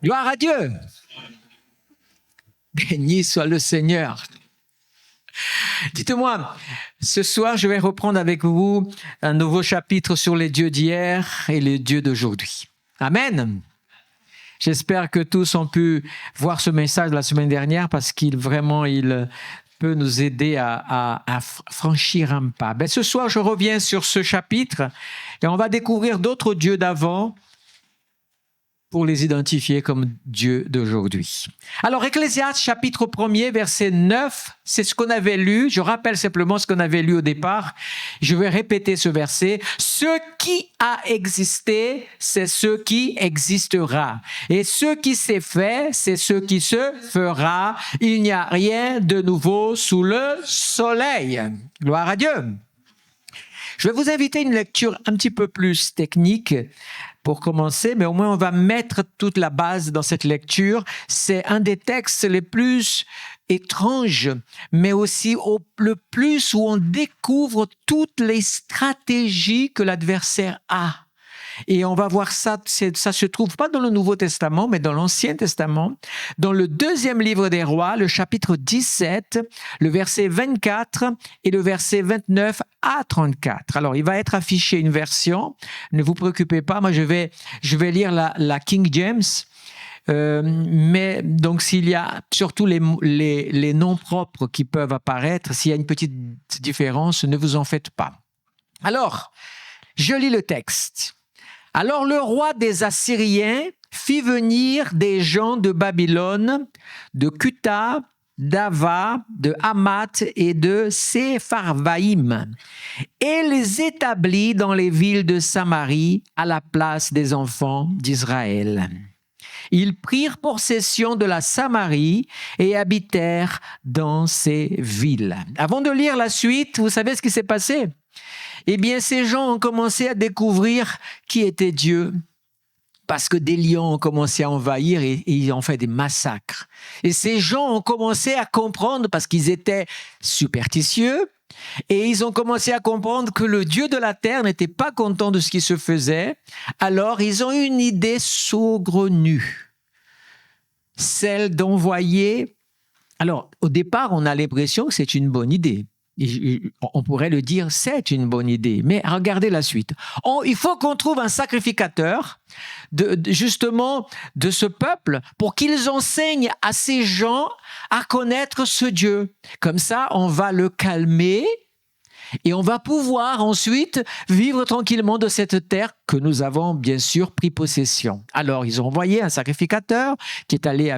Gloire à Dieu. Béni soit le Seigneur. Dites-moi, ce soir, je vais reprendre avec vous un nouveau chapitre sur les dieux d'hier et les dieux d'aujourd'hui. Amen. J'espère que tous ont pu voir ce message la semaine dernière parce qu'il peut nous aider à franchir un pas. Ben, ce soir, je reviens sur ce chapitre et on va découvrir d'autres dieux d'avant pour les identifier comme Dieu d'aujourd'hui. Alors, Ecclésiaste, chapitre 1er, verset 9, c'est ce qu'on avait lu. Je rappelle simplement ce qu'on avait lu au départ. Je vais répéter ce verset. Ce qui a existé, c'est ce qui existera. Et ce qui s'est fait, c'est ce qui se fera. Il n'y a rien de nouveau sous le soleil. Gloire à Dieu. Je vais vous inviter à une lecture un petit peu plus technique pour commencer, mais au moins on va mettre toute la base dans cette lecture. C'est un des textes les plus étranges, mais aussi le plus où on découvre toutes les stratégies que l'adversaire a. Et on va voir ça, ça se trouve pas dans le Nouveau Testament, mais dans l'Ancien Testament, dans le 2e livre des Rois, le chapitre 17, le verset 24 et le verset 29 à 34. Alors, il va être affiché une version, ne vous préoccupez pas, moi je vais lire la King James, mais donc s'il y a surtout les noms propres qui peuvent apparaître, s'il y a une petite différence, ne vous en faites pas. Alors, je lis le texte. Alors le roi des Assyriens fit venir des gens de Babylone, de Cuta, d'Ava, de Hamath et de Sepharvaïm, et les établit dans les villes de Samarie à la place des enfants d'Israël. Ils prirent possession de la Samarie et habitèrent dans ces villes. Avant de lire la suite, vous savez ce qui s'est passé ? Eh bien, ces gens ont commencé à découvrir qui était Dieu parce que des lions ont commencé à envahir et ils ont fait des massacres. Et ces gens ont commencé à comprendre parce qu'ils étaient superstitieux et ils ont commencé à comprendre que le Dieu de la terre n'était pas content de ce qui se faisait. Alors, ils ont eu une idée saugrenue, celle d'envoyer. Alors, au départ, on a l'impression que c'est une bonne idée. On pourrait le dire, c'est une bonne idée. Mais regardez la suite. Il faut qu'on trouve un sacrificateur justement de ce peuple pour qu'ils enseignent à ces gens à connaître ce Dieu. Comme ça, on va le calmer et on va pouvoir ensuite vivre tranquillement de cette terre que nous avons bien sûr pris possession. Alors, ils ont envoyé un sacrificateur qui est allé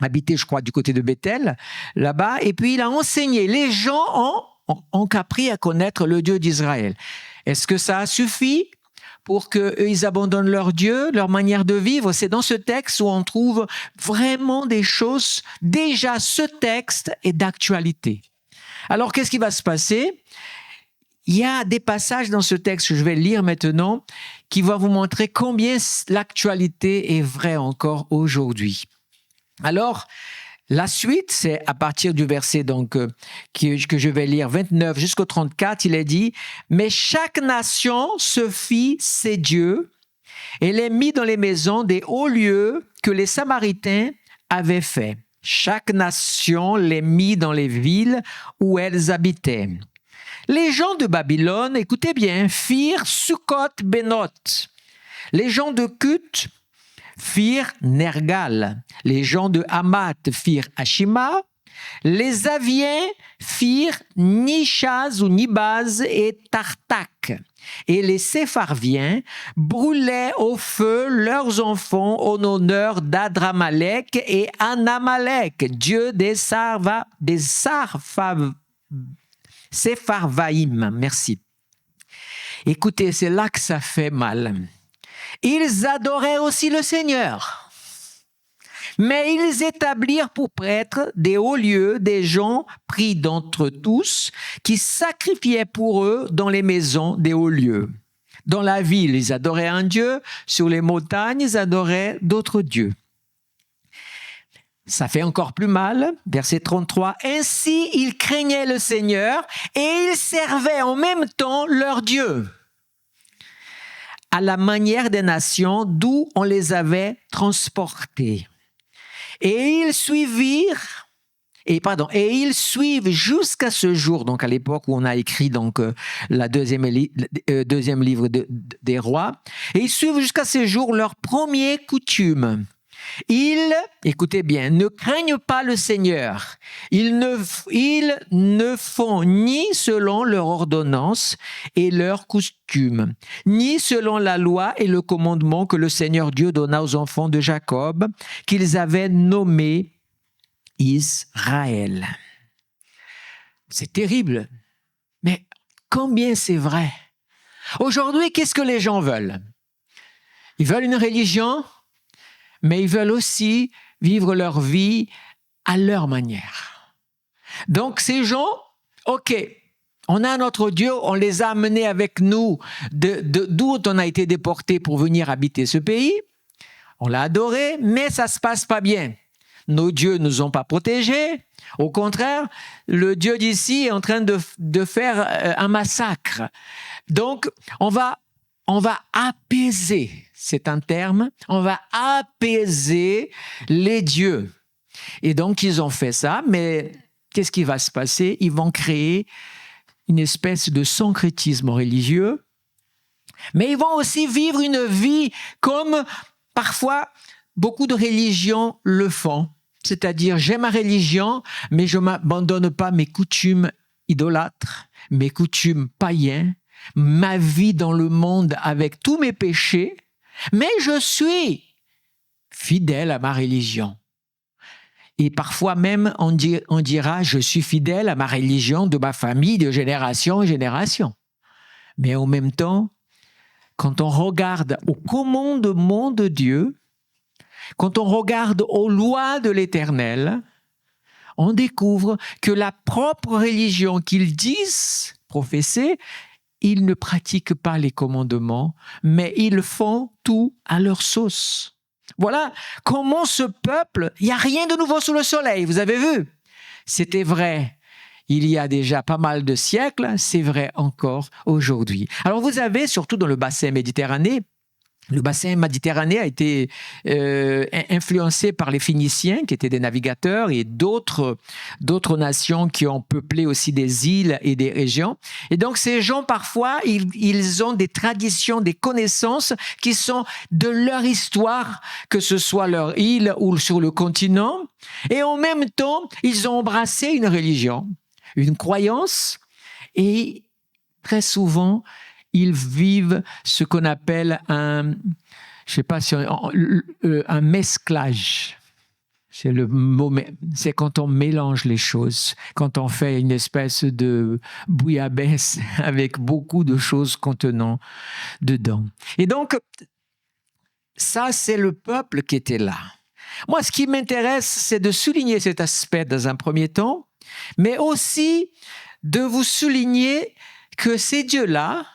habité, je crois, du côté de Bethel, là-bas, et puis il a enseigné. Les gens ont appris à connaître le Dieu d'Israël. Est-ce que ça a suffi pour qu'ils abandonnent leur Dieu, leur manière de vivre? C'est dans ce texte où on trouve vraiment des choses. Déjà, ce texte est d'actualité. Alors, qu'est-ce qui va se passer? Il y a des passages dans ce texte que je vais lire maintenant qui vont vous montrer combien l'actualité est vraie encore aujourd'hui. Alors, la suite, c'est à partir du verset que je vais lire, 29 jusqu'au 34, il est dit « Mais chaque nation se fit ses dieux et les mit dans les maisons des hauts lieux que les Samaritains avaient faits. Chaque nation les mit dans les villes où elles habitaient. Les gens de Babylone, écoutez bien, firent Sukkot-Benot. Les gens de Cuth firent Nergal. Les gens de Hamath firent Ashima. Les Aviens firent Nishaz ou Nibaz et Tartak. Et les Sepharviens brûlaient au feu leurs enfants en honneur d'Adramalek et Anamalek, dieu des Sepharvaïm. Merci. Écoutez, c'est là que ça fait mal. Ils adoraient aussi le Seigneur, mais ils établirent pour prêtres des hauts lieux, des gens pris d'entre tous, qui sacrifiaient pour eux dans les maisons des hauts lieux. Dans la ville, ils adoraient un Dieu, sur les montagnes, ils adoraient d'autres dieux. Ça fait encore plus mal, verset 33. Ainsi, ils craignaient le Seigneur et ils servaient en même temps leur Dieu. à la manière des nations d'où on les avait transportés. Et ils suivirent, et ils suivent jusqu'à ce jour, donc à l'époque où on a écrit donc la deuxième livre des rois, et ils suivent jusqu'à ce jour leur première coutume. Ils, écoutez bien, ne craignent pas le Seigneur. Ils ne font ni selon leur ordonnance et leurs coutumes, ni selon la loi et le commandement que le Seigneur Dieu donna aux enfants de Jacob, qu'ils avaient nommés Israël. C'est terrible, mais combien c'est vrai? Aujourd'hui, qu'est-ce que les gens veulent? Ils veulent une religion, mais ils veulent aussi vivre leur vie à leur manière. Donc ces gens, ok, on a notre Dieu, on les a amenés avec nous d'où on a été déportés pour venir habiter ce pays. On l'a adoré, mais ça ne se passe pas bien. Nos dieux ne nous ont pas protégés. Au contraire, le Dieu d'ici est en train de faire un massacre. Donc, on va apaiser, c'est un terme, on va apaiser les dieux. Et donc, ils ont fait ça, mais qu'est-ce qui va se passer? Ils vont créer une espèce de syncrétisme religieux, mais ils vont aussi vivre une vie comme parfois beaucoup de religions le font. C'est-à-dire, j'ai ma religion, mais je ne m'abandonne pas mes coutumes idolâtres, mes coutumes païennes, ma vie dans le monde avec tous mes péchés, mais je suis fidèle à ma religion. Et parfois même, on dira, je suis fidèle à ma religion de ma famille de génération en génération. Mais en même temps, quand on regarde au commandement de Dieu, quand on regarde aux lois de l'Éternel, on découvre que la propre religion qu'ils disent professer, ils ne pratiquent pas les commandements, mais ils font tout à leur sauce. Voilà comment ce peuple, il n'y a rien de nouveau sous le soleil, vous avez vu? C'était vrai il y a déjà pas mal de siècles, c'est vrai encore aujourd'hui. Alors vous avez, surtout dans le bassin méditerranéen, le bassin méditerranéen a été influencé par les Phéniciens, qui étaient des navigateurs, et d'autres nations qui ont peuplé aussi des îles et des régions. Et donc, ces gens, parfois, ils ont des traditions, des connaissances qui sont de leur histoire, que ce soit leur île ou sur le continent. Et en même temps, ils ont embrassé une religion, une croyance, et très souvent, ils vivent ce qu'on appelle un mesclage. C'est le mot, c'est quand on mélange les choses, quand on fait une espèce de bouillabaisse avec beaucoup de choses contenant dedans. Et donc, ça, c'est le peuple qui était là. Moi, ce qui m'intéresse, c'est de souligner cet aspect dans un premier temps, mais aussi de vous souligner que ces dieux-là,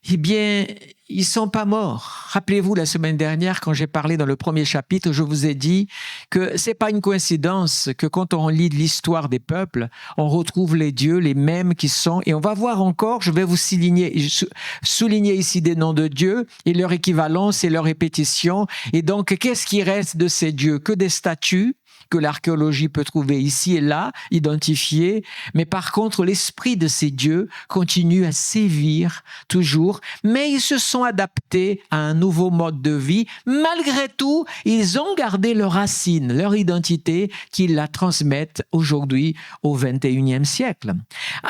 eh bien, ils ne sont pas morts. Rappelez-vous, la semaine dernière, quand j'ai parlé dans le premier chapitre, je vous ai dit que ce n'est pas une coïncidence que quand on lit l'histoire des peuples, on retrouve les dieux, les mêmes qui sont, et on va voir encore, je vais vous souligner ici des noms de dieux et leur équivalence et leur répétition. Et donc, qu'est-ce qui reste de ces dieux? Que des statues que l'archéologie peut trouver ici et là, identifiées, mais par contre, l'esprit de ces dieux continue à sévir toujours, mais ils se sont adaptés à un nouveau mode de vie. Malgré tout, ils ont gardé leurs racines, leur identité, qu'ils la transmettent aujourd'hui au XXIe siècle.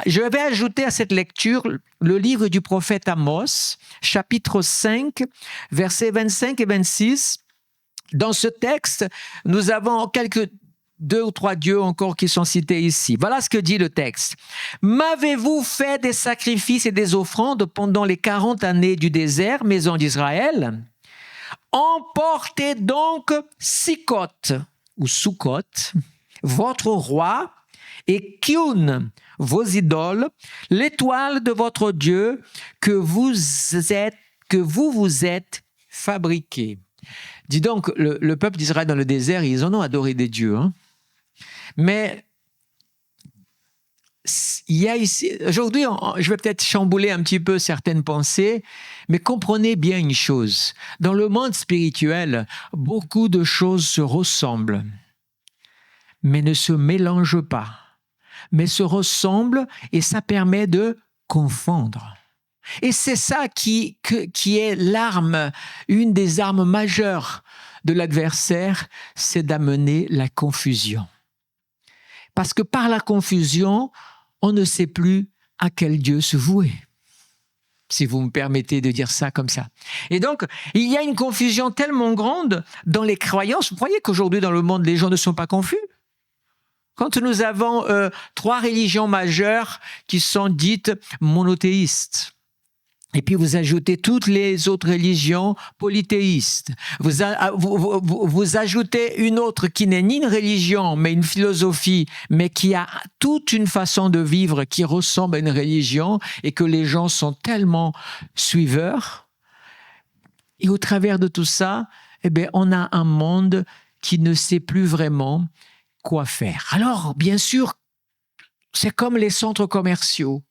Je vais ajouter à cette lecture le livre du prophète Amos, chapitre 5, versets 25 et 26. Dans ce texte, nous avons deux ou trois dieux encore qui sont cités ici. Voilà ce que dit le texte. « M'avez-vous fait des sacrifices et des offrandes pendant les 40 années du désert, maison d'Israël? Emportez donc Sikot, ou Sukkot, votre roi, et Kiun, vos idoles, l'étoile de votre Dieu que vous vous êtes fabriqués. » Dis donc, le peuple d'Israël dans le désert, ils en ont adoré des dieux. Hein? Mais il y a ici, aujourd'hui, je vais peut-être chambouler un petit peu certaines pensées, mais comprenez bien une chose. Dans le monde spirituel, beaucoup de choses se ressemblent, mais ne se mélangent pas, mais se ressemblent et ça permet de confondre. Et c'est ça qui est l'arme, une des armes majeures de l'adversaire, c'est d'amener la confusion. Parce que par la confusion, on ne sait plus à quel Dieu se vouer, si vous me permettez de dire ça comme ça. Et donc, il y a une confusion tellement grande dans les croyances. Vous croyez qu'aujourd'hui, dans le monde, les gens ne sont pas confus? Quand nous avons 3 religions majeures qui sont dites monothéistes, et puis vous ajoutez toutes les autres religions polythéistes. Vous ajoutez une autre qui n'est ni une religion, mais une philosophie, mais qui a toute une façon de vivre qui ressemble à une religion et que les gens sont tellement suiveurs. Et au travers de tout ça, eh bien, on a un monde qui ne sait plus vraiment quoi faire. Alors, bien sûr, c'est comme les centres commerciaux.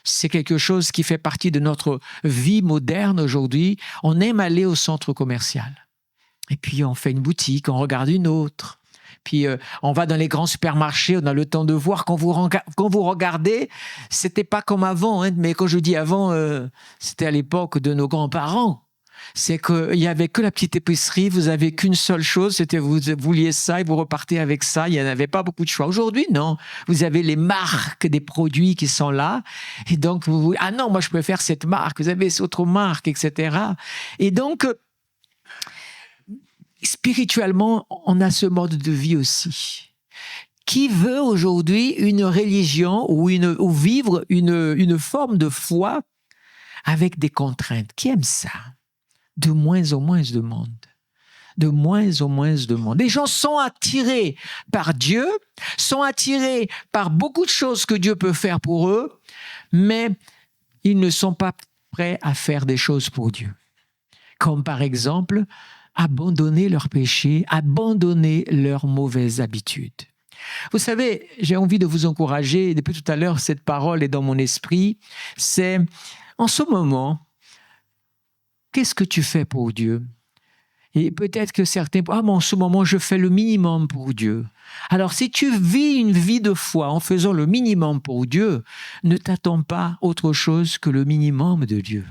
C'est quelque chose qui fait partie de notre vie moderne aujourd'hui. On aime aller au centre commercial. Et puis, on fait une boutique, on regarde une autre. Puis, on va dans les grands supermarchés, on a le temps de voir. Quand vous regardez, c'était pas comme avant. Hein, mais quand je dis avant, c'était à l'époque de nos grands-parents. C'est qu'il n'y avait que la petite épicerie, vous n'avez qu'une seule chose, c'était vous vouliez ça et vous repartez avec ça, il n'y en avait pas beaucoup de choix. Aujourd'hui, non, vous avez les marques des produits qui sont là, et donc, ah non, moi je préfère cette marque, vous avez cette autre marque, etc. Et donc, spirituellement, on a ce mode de vie aussi. Qui veut aujourd'hui une religion ou vivre une forme de foi avec des contraintes? Qui aime ça? De moins en moins de monde. De moins en moins de monde. Les gens sont attirés par Dieu, sont attirés par beaucoup de choses que Dieu peut faire pour eux, mais ils ne sont pas prêts à faire des choses pour Dieu. Comme par exemple, abandonner leurs péchés, abandonner leurs mauvaises habitudes. Vous savez, j'ai envie de vous encourager, depuis tout à l'heure, cette parole est dans mon esprit, c'est en ce moment, qu'est-ce que tu fais pour Dieu? Et peut-être que certains, mais en ce moment, je fais le minimum pour Dieu. Alors, si tu vis une vie de foi en faisant le minimum pour Dieu, ne t'attends pas autre chose que le minimum de Dieu.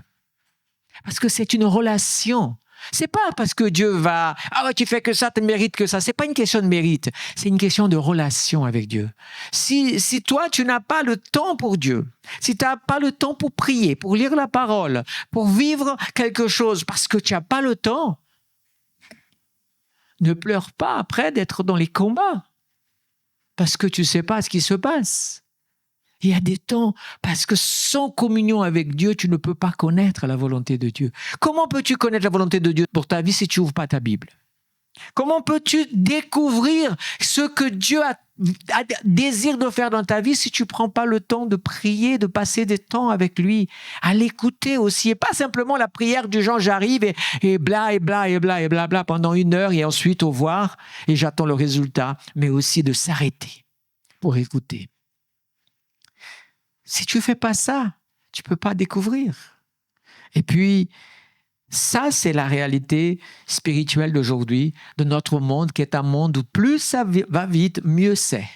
Parce que c'est une relation. C'est pas parce que Dieu va, ouais, tu fais que ça, tu mérites que ça. C'est pas une question de mérite. C'est une question de relation avec Dieu. Si toi, tu n'as pas le temps pour Dieu, si tu n'as pas le temps pour prier, pour lire la parole, pour vivre quelque chose parce que tu n'as pas le temps, ne pleure pas après d'être dans les combats parce que tu ne sais pas ce qui se passe. Il y a des temps, parce que sans communion avec Dieu, tu ne peux pas connaître la volonté de Dieu. Comment peux-tu connaître la volonté de Dieu pour ta vie si tu n'ouvres pas ta Bible? Comment peux-tu découvrir ce que Dieu désire de faire dans ta vie si tu ne prends pas le temps de prier, de passer des temps avec lui, à l'écouter aussi, et pas simplement la prière du genre j'arrive et bla et bla et bla et bla bla pendant 1 heure et ensuite au revoir et j'attends le résultat, mais aussi de s'arrêter pour écouter. Si tu ne fais pas ça, tu ne peux pas découvrir. Et puis, ça, c'est la réalité spirituelle d'aujourd'hui, de notre monde, qui est un monde où plus ça va vite, mieux c'est.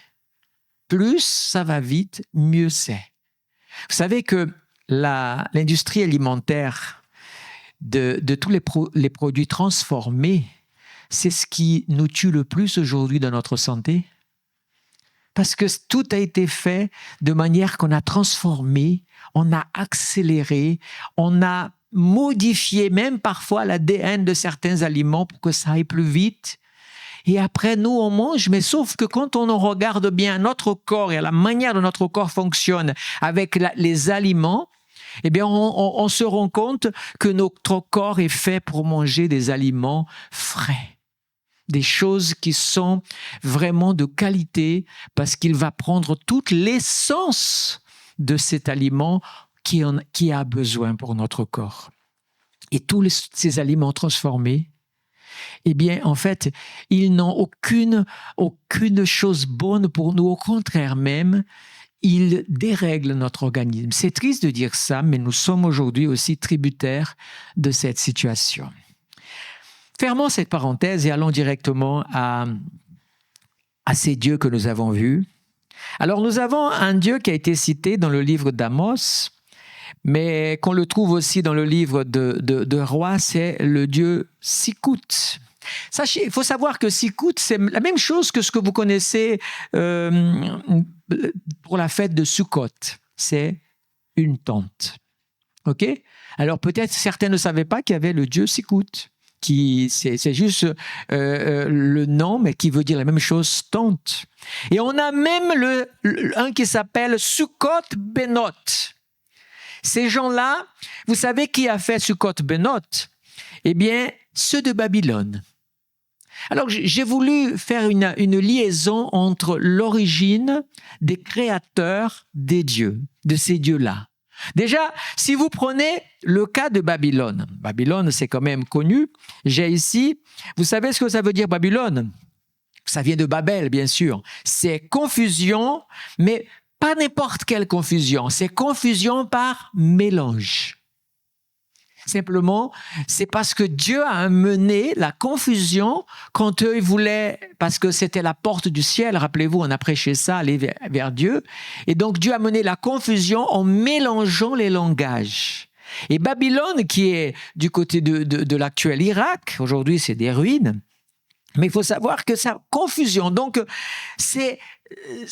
Plus ça va vite, mieux c'est. Vous savez que l'industrie alimentaire de tous les produits transformés, c'est ce qui nous tue le plus aujourd'hui dans notre santé. Parce que tout a été fait de manière qu'on a transformé, on a accéléré, on a modifié même parfois l'ADN de certains aliments pour que ça aille plus vite. Et après, nous, on mange, mais sauf que quand on regarde bien notre corps et la manière dont notre corps fonctionne avec les aliments, eh bien, on se rend compte que notre corps est fait pour manger des aliments frais. Des choses qui sont vraiment de qualité parce qu'il va prendre toute l'essence de cet aliment qui a besoin pour notre corps. Et tous ces aliments transformés, eh bien, en fait, ils n'ont aucune chose bonne pour nous. Au contraire même, il dérègle notre organisme. C'est triste de dire ça, mais nous sommes aujourd'hui aussi tributaires de cette situation. Fermons cette parenthèse et allons directement à ces dieux que nous avons vus. Alors, nous avons un Dieu qui a été cité dans le livre d'Amos, mais qu'on le trouve aussi dans le livre de Rois, c'est le Dieu Sikut. Sachez, il faut savoir que Sikut, c'est la même chose que ce que vous connaissez pour la fête de Sukkot. C'est une tente. OK? Alors, peut-être certains ne savaient pas qu'il y avait le Dieu Sikut. C'est juste le nom, mais qui veut dire la même chose, tente. Et on a même un qui s'appelle Sukkot Benot. Ces gens-là, vous savez qui a fait Sukkot Benot? Eh bien, ceux de Babylone. Alors, j'ai voulu faire une liaison entre l'origine des créateurs des dieux, de ces dieux-là. Déjà, si vous prenez le cas de Babylone, Babylone, c'est quand même connu. J'ai ici, vous savez ce que ça veut dire Babylone? Ça vient de Babel, bien sûr. C'est confusion, mais pas n'importe quelle confusion. C'est confusion par mélange. Simplement, c'est parce que Dieu a amené la confusion quand eux, ils voulaient, parce que c'était la porte du ciel, rappelez-vous, on a prêché ça, aller vers Dieu. Et donc, Dieu a amené la confusion en mélangeant les langages. Et Babylone, qui est du côté de l'actuel Irak, aujourd'hui, c'est des ruines, mais il faut savoir que ça, confusion. Donc, vous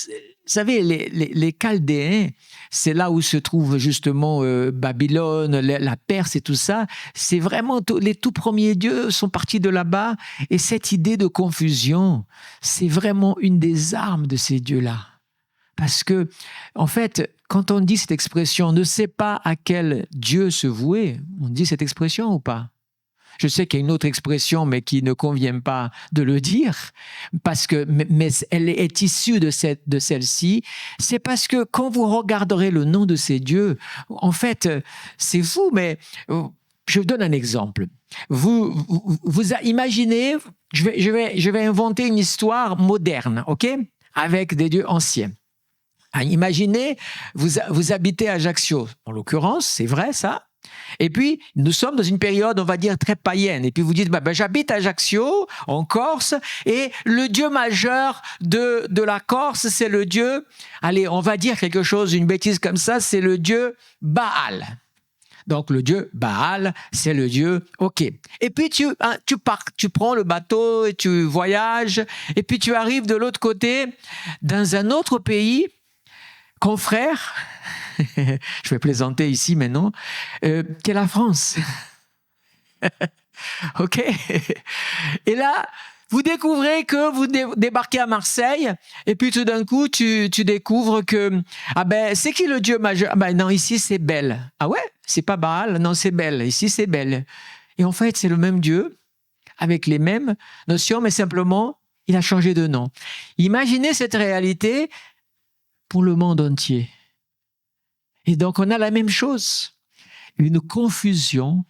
savez, les Chaldéens, c'est là où se trouve justement Babylone, la Perse et tout ça. C'est vraiment, les tout premiers dieux sont partis de là-bas. Et cette idée de confusion, c'est vraiment une des armes de ces dieux-là. Parce que, en fait, quand on dit cette expression, on ne sait pas à quel Dieu se vouer. On dit cette expression ou pas? Je sais qu'il y a une autre expression, mais qui ne convient pas de le dire, parce que, mais elle est issue de celle-ci. C'est parce que quand vous regarderez le nom de ces dieux, en fait, c'est fou, mais je vous donne un exemple. Vous imaginez, je vais inventer une histoire moderne, ok, avec des dieux anciens. Imaginez, vous habitez à Ajaccio, en l'occurrence, c'est vrai ça. Et puis, nous sommes dans une période, on va dire, très païenne. Et puis, vous dites, j'habite à Ajaccio, en Corse, et le dieu majeur de la Corse, c'est le dieu, allez, on va dire quelque chose, une bêtise comme ça, c'est le dieu Baal. Donc, le dieu Baal, c'est le dieu, ok. Et puis, tu prends le bateau et tu voyages, et puis tu arrives de l'autre côté, dans un autre pays, confrère, je vais plaisanter ici maintenant, qu'est la France. OK? Et là, vous découvrez que vous débarquez à Marseille, et puis tout d'un coup, tu découvres que, c'est qui le dieu majeur? Non, ici c'est Bel. Ah ouais? C'est pas Baal? Non, c'est Bel. Ici c'est Bel. Et en fait, c'est le même dieu, avec les mêmes notions, mais simplement, il a changé de nom. Imaginez cette réalité pour le monde entier. Et donc, on a la même chose, une confusion,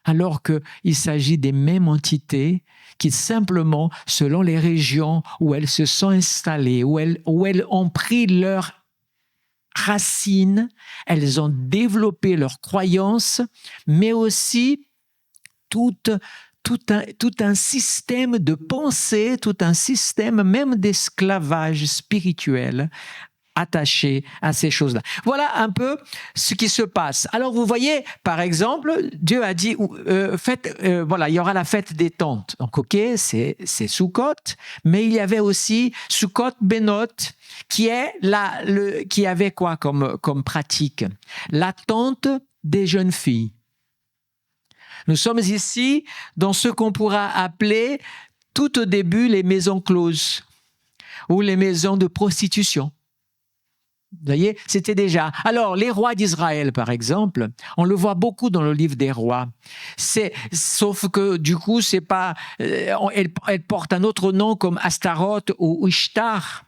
alors qu'il s'agit des mêmes entités qui simplement, selon les régions où elles se sont installées, où elles ont pris leurs racines, elles ont développé leurs croyances, mais aussi tout un système de pensée, tout un système même d'esclavage spirituel attaché à ces choses-là. Voilà un peu ce qui se passe. Alors vous voyez, par exemple, Dieu a dit, voilà, il y aura la fête des tentes. Donc ok, c'est Sukkot, mais il y avait aussi Sukkot Benot, qui avait quoi comme pratique? La tente des jeunes filles. Nous sommes ici dans ce qu'on pourra appeler tout au début les maisons closes ou les maisons de prostitution. Vous voyez, c'était déjà. Alors, les rois d'Israël, par exemple, on le voit beaucoup dans le livre des rois. Sauf que, du coup, c'est pas. Elle porte un autre nom comme Astaroth ou Ishtar,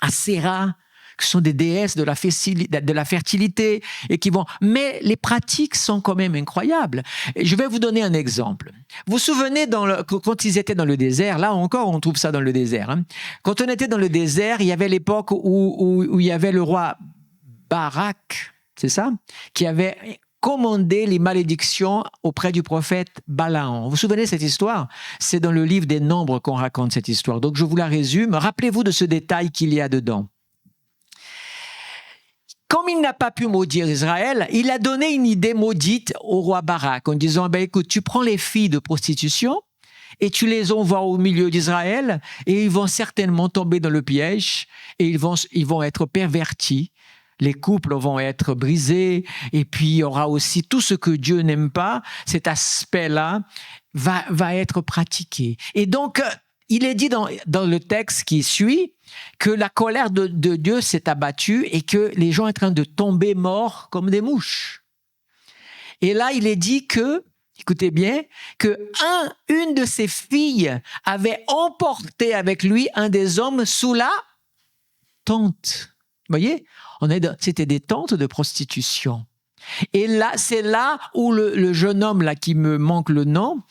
Asera, qui sont des déesses de la fertilité et qui vont. Mais les pratiques sont quand même incroyables. Et je vais vous donner un exemple. Vous vous souvenez quand ils étaient dans le désert, là encore on trouve ça dans le désert. Hein. Quand on était dans le désert, il y avait l'époque où il y avait le roi Barak, c'est ça, qui avait commandé les malédictions auprès du prophète Balaam. Vous vous souvenez de cette histoire? C'est dans le livre des Nombres qu'on raconte cette histoire. Donc je vous la résume. Rappelez-vous de ce détail qu'il y a dedans. Comme il n'a pas pu maudire Israël, il a donné une idée maudite au roi Barak en disant, écoute, tu prends les filles de prostitution et tu les envoies au milieu d'Israël et ils vont certainement tomber dans le piège et ils vont être pervertis. Les couples vont être brisés et puis il y aura aussi tout ce que Dieu n'aime pas, cet aspect-là va être pratiqué. Et donc, il est dit dans le texte qui suit que la colère de Dieu s'est abattue et que les gens sont en train de tomber morts comme des mouches. Et là, il est dit que, écoutez bien, une de ses filles avait emporté avec lui un des hommes sous la tente. Vous voyez, c'était des tentes de prostitution. Et là, c'est là où le jeune homme, là, qui me manque le nom,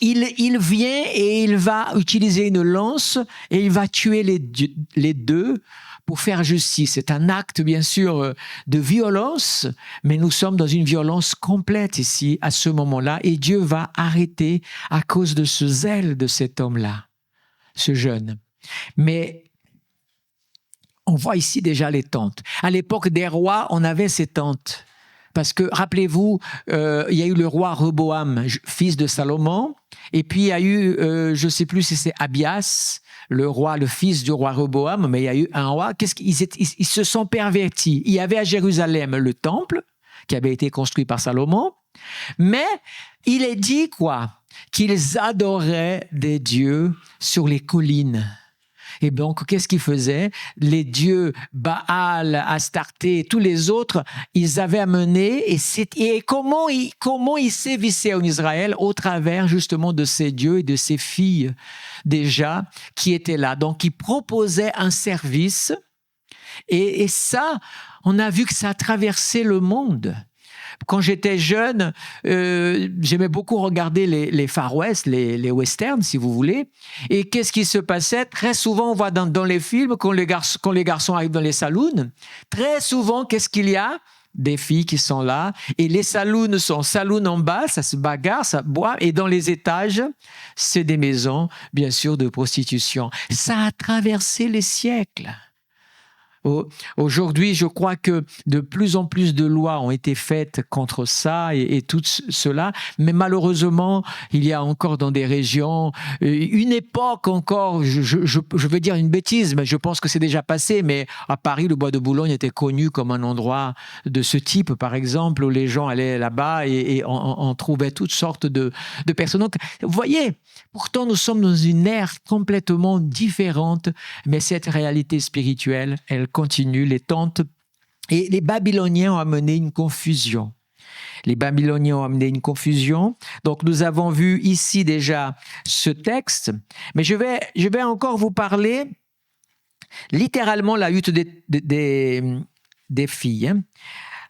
il vient et il va utiliser une lance et il va tuer les deux pour faire justice. C'est un acte, bien sûr, de violence, mais nous sommes dans une violence complète ici, à ce moment-là, et Dieu va arrêter à cause de ce zèle de cet homme-là, ce jeune. Mais on voit ici déjà les tentes. À l'époque des rois, on avait ces tentes. Parce que, rappelez-vous, il y a eu le roi Rehoboam, fils de Salomon, et puis il y a eu, je ne sais plus si c'est Abias, le fils du roi Rehoboam, mais il y a eu un roi. Ils se sont pervertis. Il y avait à Jérusalem le temple, qui avait été construit par Salomon, mais il est dit quoi? Qu'ils adoraient des dieux sur les collines. Et donc, qu'est-ce qu'ils faisaient? Les dieux Baal, Astarté et tous les autres, ils avaient amené, et comment ils sévissaient en Israël au travers justement de ces dieux et de ces filles déjà qui étaient là. Donc, ils proposaient un service, et ça, on a vu que ça a traversé le monde. Quand j'étais jeune, j'aimais beaucoup regarder les Far West, les westerns, si vous voulez. Et qu'est-ce qui se passait? Très souvent, on voit dans les films, quand les garçons arrivent dans les saloons, très souvent, qu'est-ce qu'il y a? Des filles qui sont là. Et les saloons sont saloons en bas, ça se bagarre, ça boit. Et dans les étages, c'est des maisons, bien sûr, de prostitution. Ça a traversé les siècles. Aujourd'hui, je crois que de plus en plus de lois ont été faites contre ça et tout cela, mais malheureusement, il y a encore dans des régions, une époque encore, je veux dire une bêtise, mais je pense que c'est déjà passé, mais à Paris, le bois de Boulogne était connu comme un endroit de ce type, par exemple, où les gens allaient là-bas et on trouvait toutes sortes de personnes. Donc, vous voyez, pourtant, nous sommes dans une ère complètement différente, mais cette réalité spirituelle, elle continue, les tentes. Et les Babyloniens ont amené une confusion. Les Babyloniens ont amené une confusion. Donc, nous avons vu ici déjà ce texte, mais je vais encore vous parler littéralement la lutte des filles.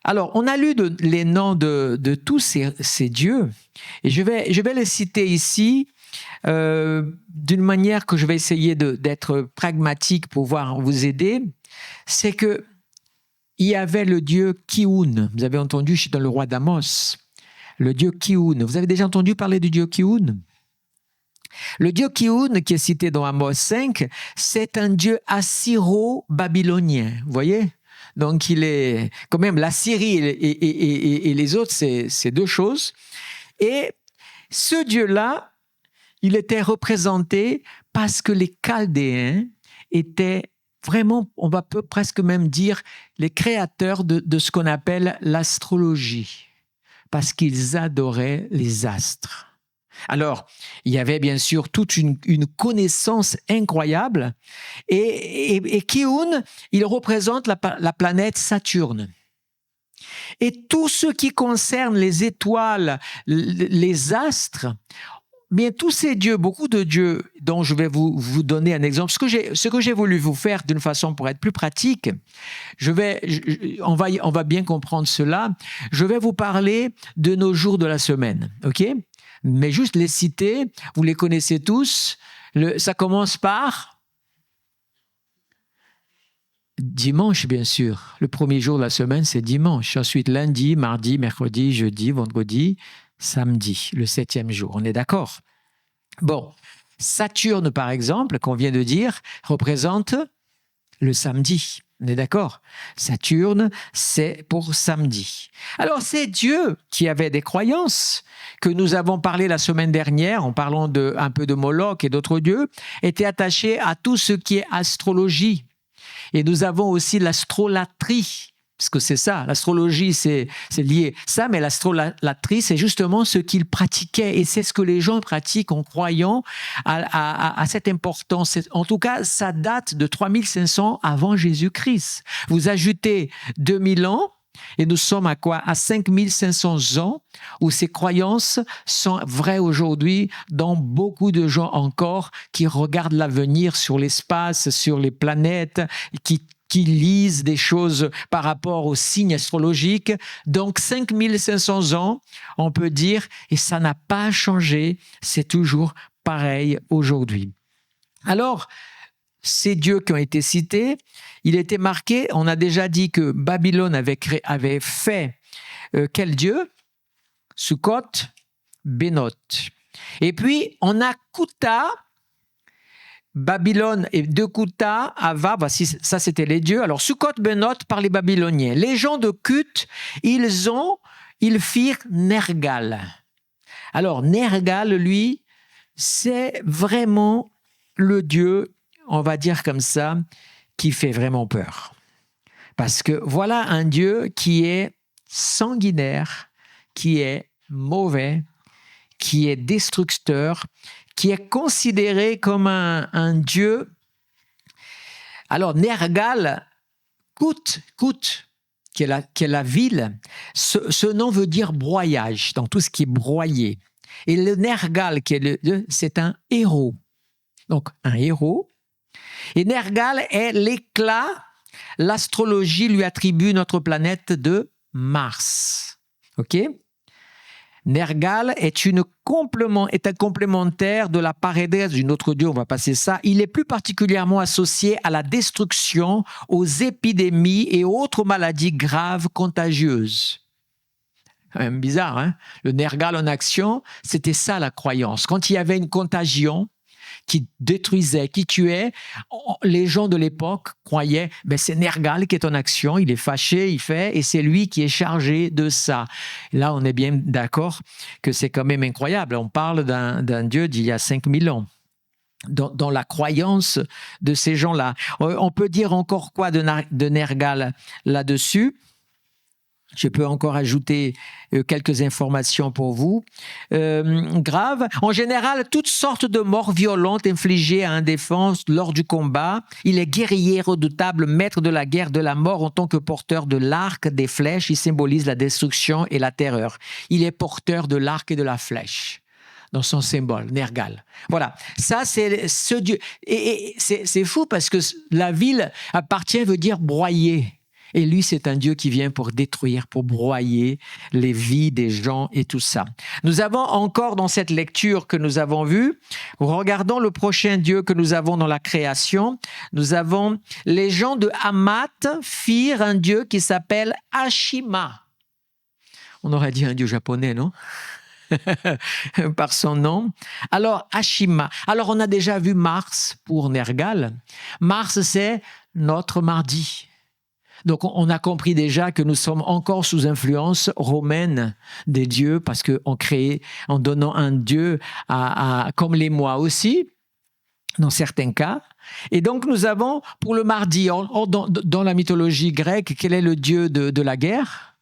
Alors, on a lu les noms de tous ces dieux, et je vais les citer ici d'une manière que je vais essayer d'être pragmatique pour pouvoir vous aider. C'est que il y avait le dieu Kioun. Vous avez entendu dans le roi d'Amos, le dieu Kioun. Vous avez déjà entendu parler du dieu Kioun? Le dieu Kioun, qui est cité dans Amos 5, c'est un dieu assyro-babylonien. Vous voyez? Donc, il est quand même la Syrie et les autres, c'est deux choses. Et ce dieu-là, il était représenté parce que les Chaldéens étaient vraiment, on va presque même dire, les créateurs de ce qu'on appelle l'astrologie, parce qu'ils adoraient les astres. Alors, il y avait bien sûr toute une connaissance incroyable, et Kioun, il représente la planète Saturne. Et tout ce qui concerne les étoiles, les astres, bien, tous ces dieux, beaucoup de dieux dont je vais vous donner un exemple, ce que j'ai voulu vous faire d'une façon pour être plus pratique, on va bien comprendre cela. Je vais vous parler de nos jours de la semaine, ok? Mais juste les citer, vous les connaissez tous. Ça commence par dimanche, bien sûr. Le premier jour de la semaine, c'est dimanche. Ensuite, lundi, mardi, mercredi, jeudi, vendredi, samedi, le 7e jour. On est d'accord? Bon, Saturne, par exemple, qu'on vient de dire, représente le samedi. On est d'accord? Saturne, c'est pour samedi. Alors, ces dieux qui avaient des croyances, que nous avons parlé la semaine dernière, en parlant un peu de Moloch et d'autres dieux, étaient attachés à tout ce qui est astrologie. Et nous avons aussi l'astrolatrie, parce que c'est ça, l'astrologie, c'est lié ça, mais l'astrolatrie, c'est justement ce qu'ils pratiquaient, et c'est ce que les gens pratiquent en croyant à cette importance. En tout cas, ça date de 3500 avant Jésus-Christ. Vous ajoutez 2000 ans, et nous sommes à quoi? À 5500 ans, où ces croyances sont vraies aujourd'hui dans beaucoup de gens encore qui regardent l'avenir sur l'espace, sur les planètes, qui lisent des choses par rapport aux signes astrologiques. Donc 5500 ans, on peut dire, et ça n'a pas changé, c'est toujours pareil aujourd'hui. Alors, ces dieux qui ont été cités, il était marqué, on a déjà dit que Babylone avait fait quel dieu? Sukkot, Benoth. Et puis, on a Kuta, Babylone et de Kuta, Ava, voici, ça c'était les dieux. Alors, Sukkot, Benoth par les Babyloniens. Les gens de Kut, ils firent Nergal. Alors, Nergal, lui, c'est vraiment le dieu, on va dire comme ça, qui fait vraiment peur. Parce que voilà un dieu qui est sanguinaire, qui est mauvais, qui est destructeur, qui est considéré comme un dieu. Alors, Nergal, Kut, qui est la ville, ce nom veut dire broyage, donc tout ce qui est broyé. Et le Nergal, c'est un héros. Donc, un héros. Et Nergal est l'éclat. L'astrologie lui attribue notre planète de Mars. OK? Nergal est un complémentaire de la Parédès d'une autre dieu, on va passer ça. Il est plus particulièrement associé à la destruction, aux épidémies et autres maladies graves contagieuses. C'est quand même bizarre, hein? Le Nergal en action, c'était ça la croyance. Quand il y avait une contagion qui détruisait, qui tuait, les gens de l'époque croyaient, c'est Nergal qui est en action, il est fâché, et c'est lui qui est chargé de ça. Là, on est bien d'accord que c'est quand même incroyable. On parle d'un dieu d'il y a 5000 ans. Dans la croyance de ces gens-là. On peut dire encore quoi de Nergal là-dessus? Je peux encore ajouter quelques informations pour vous. Grave. En général, toutes sortes de morts violentes infligées à un défense lors du combat. Il est guerrier redoutable, maître de la guerre, de la mort en tant que porteur de l'arc, des flèches. Il symbolise la destruction et la terreur. Il est porteur de l'arc et de la flèche dans son symbole, Nergal. Voilà, ça c'est ce dieu. Et c'est fou parce que la ville appartient veut dire broyer. Et lui, c'est un Dieu qui vient pour détruire, pour broyer les vies des gens et tout ça. Nous avons encore dans cette lecture que nous avons vue, regardons le prochain Dieu que nous avons dans la création. Nous avons les gens de Hamath firent un Dieu qui s'appelle Ashima. On aurait dit un Dieu japonais, non? Par son nom. Alors, Ashima. Alors, on a déjà vu Mars pour Nergal. Mars, c'est notre mardi. Donc, on a compris déjà que nous sommes encore sous influence romaine des dieux parce qu'on crée, en donnant un dieu comme les mois aussi, dans certains cas. Et donc, nous avons pour le mardi, dans la mythologie grecque, quel est le dieu de la guerre?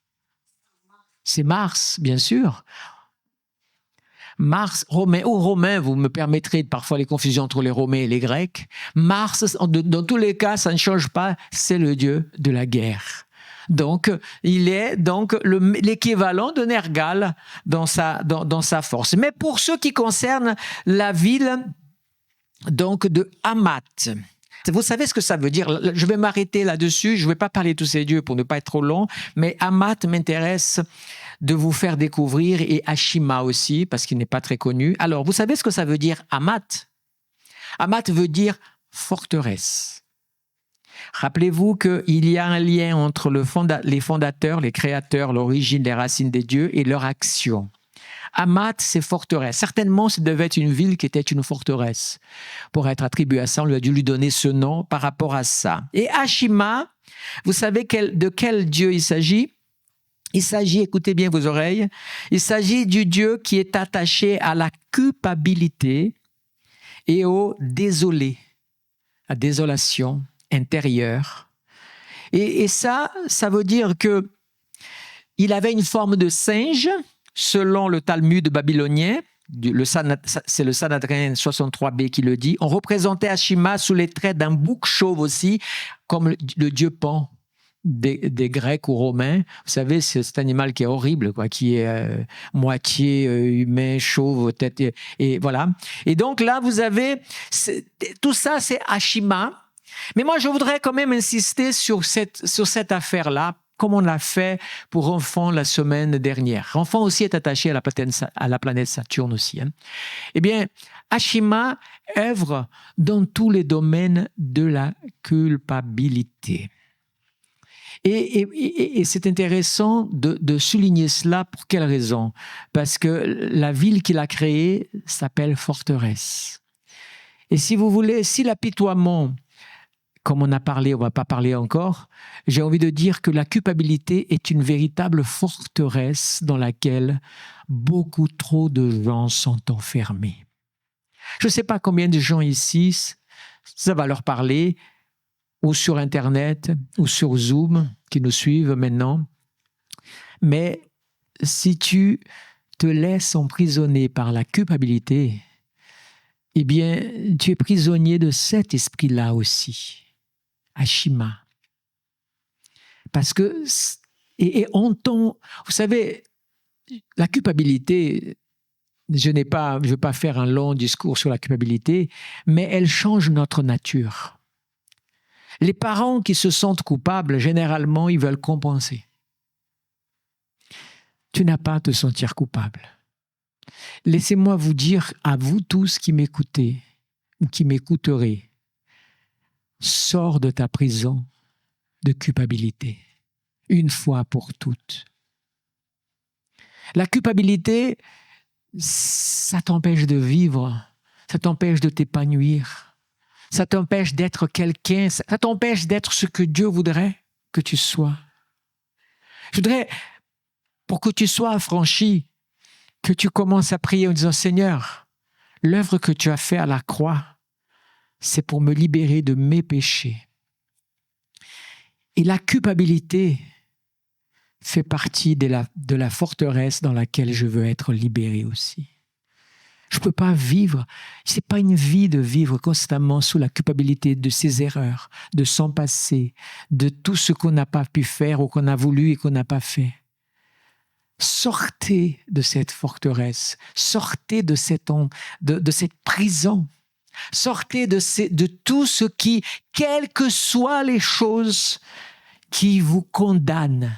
C'est Mars, bien sûr. Mars, romain, vous me permettrez parfois les confusions entre les Romains et les Grecs. Mars, dans tous les cas, ça ne change pas, c'est le dieu de la guerre. Donc, il est donc l'équivalent de Nergal dans sa force. Mais pour ce qui concerne la ville donc de Hamath, vous savez ce que ça veut dire? Je vais m'arrêter là-dessus. Je ne vais pas parler de tous ces dieux pour ne pas être trop long, mais Hamath m'intéresse de vous faire découvrir, et Ashima aussi, parce qu'il n'est pas très connu. Alors, vous savez ce que ça veut dire Hamath? Hamath veut dire forteresse. Rappelez-vous qu'il y a un lien entre les fondateurs, les créateurs, l'origine, les racines des dieux et leur action. Hamath, c'est forteresse. Certainement, ça devait être une ville qui était une forteresse. Pour être attribué à ça, on lui a dû lui donner ce nom par rapport à ça. Et Ashima, vous savez de quel dieu il s'agit? Il s'agit, écoutez bien vos oreilles, il s'agit du Dieu qui est attaché à la culpabilité et au désolé, à désolation intérieure. Et ça veut dire que il avait une forme de singe, selon le Talmud babylonien, c'est le Sanhedrin 63b qui le dit. On représentait Ashima sous les traits d'un bouc chauve aussi, comme le dieu Pan des Grecs ou Romains. Vous savez, c'est cet animal qui est horrible, quoi, qui est moitié humain, chauve, tête, et voilà. Et donc là, vous avez tout ça, c'est Ashima. Mais moi, je voudrais quand même insister sur cette affaire-là, comme on l'a fait pour Enfant la semaine dernière. Enfant aussi est attaché à la planète Saturne aussi. Hein. Eh bien, Ashima œuvre dans tous les domaines de la culpabilité. Et c'est intéressant de souligner cela. Pour quelle raison? Parce que la ville qu'il a créée s'appelle forteresse. Et si vous voulez, si l'apitoiement, comme on a parlé, on ne va pas parler encore, j'ai envie de dire que la culpabilité est une véritable forteresse dans laquelle beaucoup trop de gens sont enfermés. Je ne sais pas combien de gens ici, ça va leur parler, ou sur Internet, ou sur Zoom, qui nous suivent maintenant. Mais si tu te laisses emprisonner par la culpabilité, eh bien, tu es prisonnier de cet esprit-là aussi, Ashima. Parce que, vous savez, la culpabilité, je ne veux pas faire un long discours sur la culpabilité, mais elle change notre nature. Les parents qui se sentent coupables, généralement, ils veulent compenser. Tu n'as pas à te sentir coupable. Laissez-moi vous dire, à vous tous qui m'écoutez ou qui m'écouterez, sors de ta prison de culpabilité, une fois pour toutes. La culpabilité, ça t'empêche de vivre, ça t'empêche de t'épanouir. Ça t'empêche d'être quelqu'un, ça t'empêche d'être ce que Dieu voudrait que tu sois. Je voudrais, pour que tu sois affranchi, que tu commences à prier en disant, Seigneur, l'œuvre que tu as faite à la croix, c'est pour me libérer de mes péchés. Et la culpabilité fait partie de la forteresse dans laquelle je veux être libéré aussi. Je ne peux pas vivre, ce n'est pas une vie de vivre constamment sous la culpabilité de ses erreurs, de son passé, de tout ce qu'on n'a pas pu faire ou qu'on a voulu et qu'on n'a pas fait. Sortez de cette forteresse, sortez de cette prison, sortez de tout ce qui, quelles que soient les choses qui vous condamnent.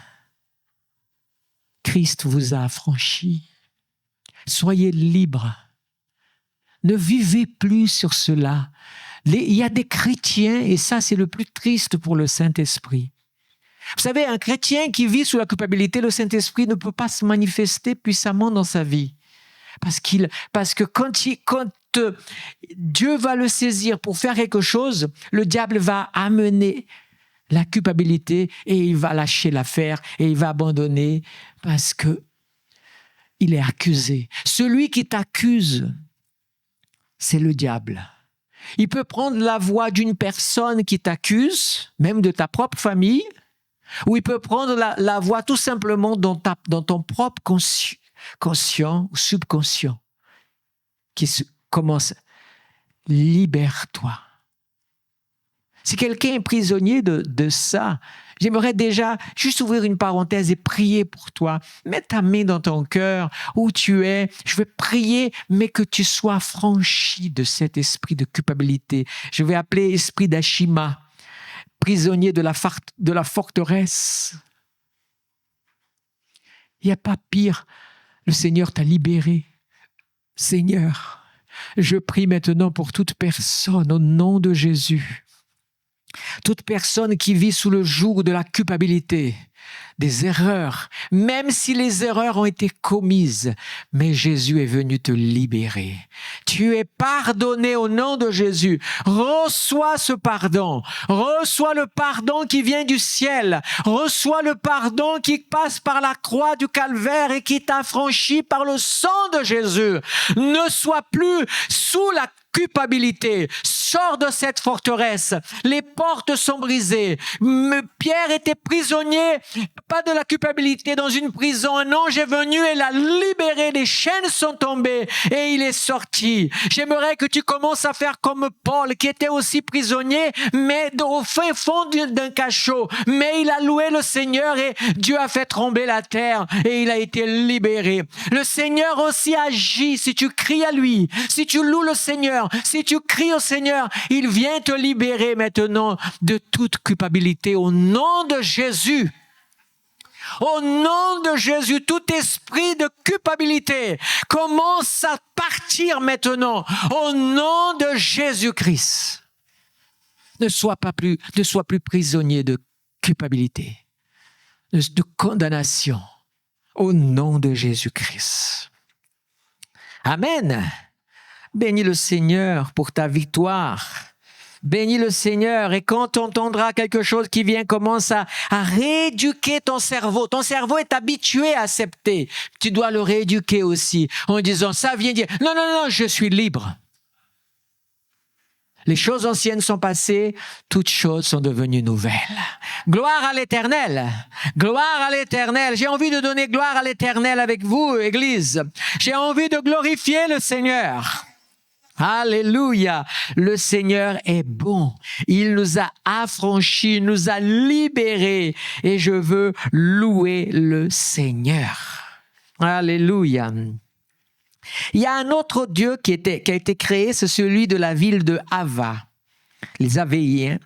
Christ vous a affranchi. Soyez libres. Ne vivez plus sur cela. Il y a des chrétiens, et ça c'est le plus triste pour le Saint-Esprit. Vous savez, un chrétien qui vit sous la culpabilité, le Saint-Esprit ne peut pas se manifester puissamment dans sa vie. Parce que quand Dieu va le saisir pour faire quelque chose, le diable va amener la culpabilité et il va lâcher l'affaire et il va abandonner parce que il est accusé. Celui qui t'accuse, c'est le diable. Il peut prendre la voix d'une personne qui t'accuse, même de ta propre famille, ou il peut prendre la voix tout simplement dans ton propre conscient ou subconscient, qui commence, libère-toi. Si quelqu'un est prisonnier de ça, j'aimerais déjà juste ouvrir une parenthèse et prier pour toi. Mets ta main dans ton cœur où tu es. Je vais prier, mais que tu sois franchi de cet esprit de culpabilité. Je vais appeler esprit d'Ashima, prisonnier de la forteresse. Il n'y a pas pire. Le Seigneur t'a libéré. Seigneur, je prie maintenant pour toute personne au nom de Jésus. Toute personne qui vit sous le joug de la culpabilité, des erreurs, même si les erreurs ont été commises, mais Jésus est venu te libérer. Tu es pardonné au nom de Jésus. Reçois ce pardon. Reçois le pardon qui vient du ciel. Reçois le pardon qui passe par la croix du calvaire et qui t'a franchi par le sang de Jésus. Ne sois plus sous la culpabilité. Sors de cette forteresse. Les portes sont brisées. Pierre était prisonnier, pas de la culpabilité, dans une prison. Un ange est venu et l'a libéré. Les chaînes sont tombées et il est sorti. J'aimerais que tu commences à faire comme Paul, qui était aussi prisonnier, mais au fin fond d'un cachot. Mais il a loué le Seigneur et Dieu a fait trembler la terre et il a été libéré. Le Seigneur aussi agit si tu cries à lui, si tu loues le Seigneur, si tu cries au Seigneur, il vient te libérer maintenant de toute culpabilité au nom de Jésus. Au nom de Jésus, tout esprit de culpabilité commence à partir maintenant au nom de Jésus-Christ. Ne sois plus prisonnier de culpabilité, de condamnation au nom de Jésus-Christ. Amen. Bénis le Seigneur pour ta victoire. Bénis le Seigneur et quand tu entendras quelque chose qui vient, commence à rééduquer ton cerveau. Ton cerveau est habitué à accepter. Tu dois le rééduquer aussi en disant, ça vient dire, non, je suis libre. Les choses anciennes sont passées, toutes choses sont devenues nouvelles. Gloire à l'Éternel. Gloire à l'Éternel. J'ai envie de donner gloire à l'Éternel avec vous, Église. J'ai envie de glorifier le Seigneur. Alléluia, le Seigneur est bon. Il nous a affranchis, nous a libérés et je veux louer le Seigneur. Alléluia. Il y a un autre Dieu qui a été créé, c'est celui de la ville de Hava, les Havéiens.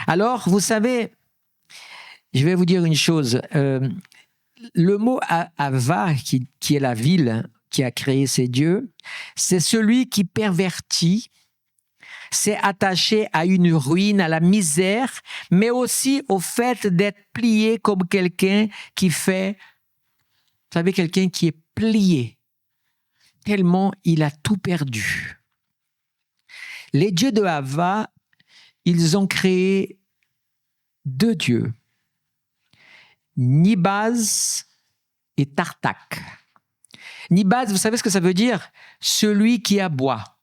Alors, vous savez, je vais vous dire une chose. Le mot Hava, qui est la ville qui a créé ces dieux, c'est celui qui pervertit, s'est attaché à une ruine, à la misère, mais aussi au fait d'être plié comme quelqu'un qui fait, vous savez, quelqu'un qui est plié, tellement il a tout perdu. Les dieux de Hava, ils ont créé deux dieux, Nibaz et Tartak. Nibaz, vous savez ce que ça veut dire? Celui qui aboie.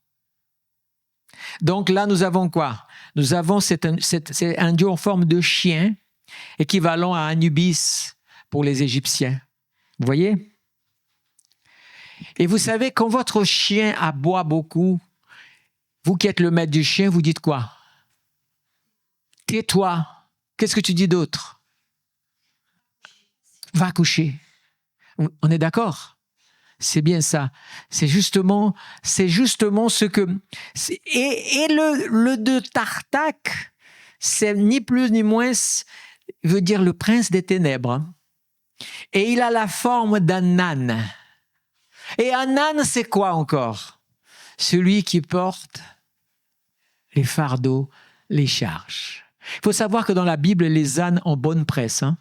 Donc là, nous avons quoi? Nous avons c'est un dieu en forme de chien, équivalent à Anubis pour les Égyptiens. Vous voyez? Et vous savez, quand votre chien aboie beaucoup, vous qui êtes le maître du chien, vous dites quoi? Tais-toi. Qu'est-ce que tu dis d'autre? Va coucher. On est d'accord? C'est bien ça. C'est justement ce que... Et le de Tartak, c'est ni plus ni moins, veut dire le prince des ténèbres. Et il a la forme d'un âne. Et un âne, c'est quoi encore? Celui qui porte les fardeaux, les charges. Il faut savoir que dans la Bible, les ânes ont bonne presse, hein?